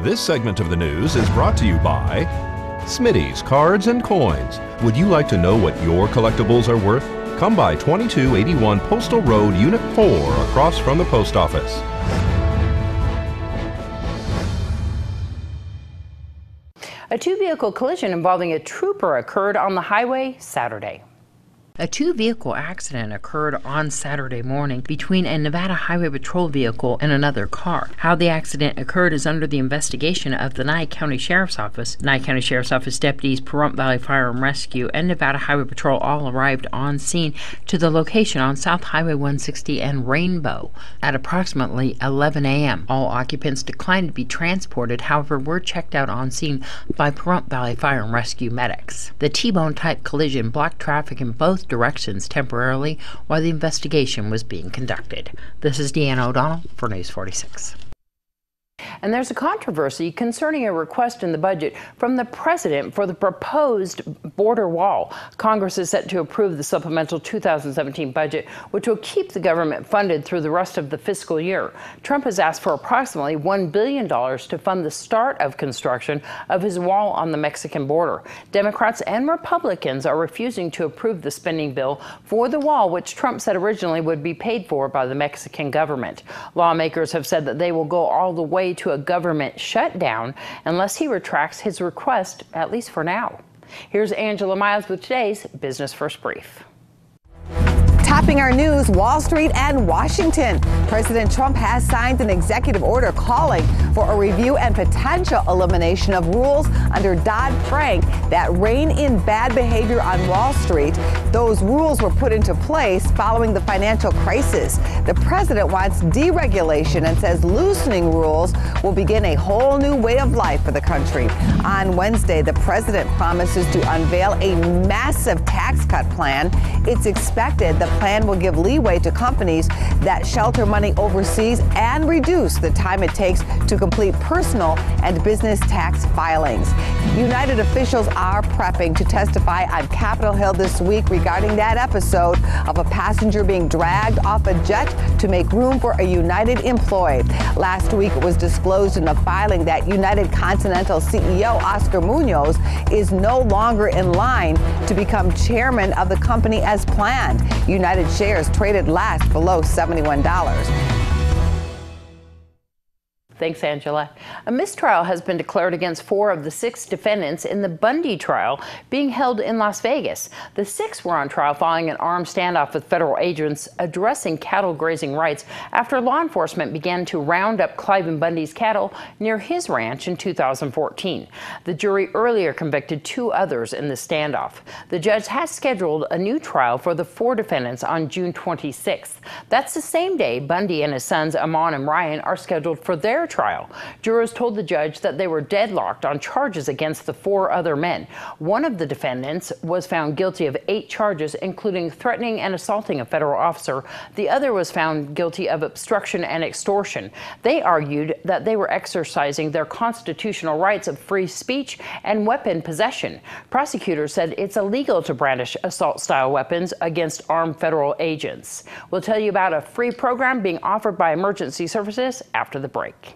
This segment of the news is brought to you by Smitty's Cards and Coins. Would you like to know what your collectibles are worth? Come by 2281 Postal Road, Unit 4, across from the post office. A two-vehicle collision involving a trooper occurred on the highway Saturday. A two-vehicle accident occurred on Saturday morning between a Nevada Highway Patrol vehicle and another car. How the accident occurred is under the investigation of the Nye County Sheriff's Office. Nye County Sheriff's Office deputies, Pahrump Valley Fire and Rescue, and Nevada Highway Patrol all arrived on scene to the location on South Highway 160 and Rainbow at approximately 11 a.m. All occupants declined to be transported, however, were checked out on scene by Pahrump Valley Fire and Rescue medics. The T-bone type collision blocked traffic in both directions temporarily while the investigation was being conducted. This is Deanna O'Donnell for News 46. And there's a controversy concerning a request in the budget from the president for the proposed border wall. Congress is set to approve the supplemental 2017 budget, which will keep the government funded through the rest of the fiscal year. Trump has asked for approximately $1 billion to fund the start of construction of his wall on the Mexican border. Democrats and Republicans are refusing to approve the spending bill for the wall, which Trump said originally would be paid for by the Mexican government. Lawmakers have said that they will go all the way to a government shutdown unless he retracts his request, at least for now. Here's Angela Miles with today's Business First Brief. Topping our news, Wall Street and Washington. President Trump has signed an executive order calling for a review and potential elimination of rules under Dodd-Frank that rein in bad behavior on Wall Street. Those rules were put into place following the financial crisis. The president wants deregulation and says loosening rules will begin a whole new way of life for the country. On Wednesday, the president promises to unveil a massive tax cut plan. It's expected the plan will give leeway to companies that shelter money overseas and reduce the time it takes to complete personal and business tax filings. United officials are prepping to testify on Capitol Hill this week regarding that episode of a passenger being dragged off a jet to make room for a United employee. Last week, it was disclosed in a filing that United Continental CEO Oscar Munoz is no longer in line to become chairman of the company as planned. United shares traded last below $71. Thanks, Angela. A mistrial has been declared against 4 of the 6 defendants in the Bundy trial being held in Las Vegas. The 6 were on trial following an armed standoff with federal agents addressing cattle grazing rights after law enforcement began to round up Cliven Bundy's cattle near his ranch in 2014. The jury earlier convicted 2 others in the standoff. The judge has scheduled a new trial for the 4 defendants on June 26th. That's the same day Bundy and his sons Amon and Ryan are scheduled for their trial. Jurors told the judge that they were deadlocked on charges against the 4 other men. One of the defendants was found guilty of 8 charges, including threatening and assaulting a federal officer. The other was found guilty of obstruction and extortion. They argued that they were exercising their constitutional rights of free speech and weapon possession. Prosecutors said it's illegal to brandish assault-style weapons against armed federal agents. We'll tell you about a free program being offered by Emergency Services after the break.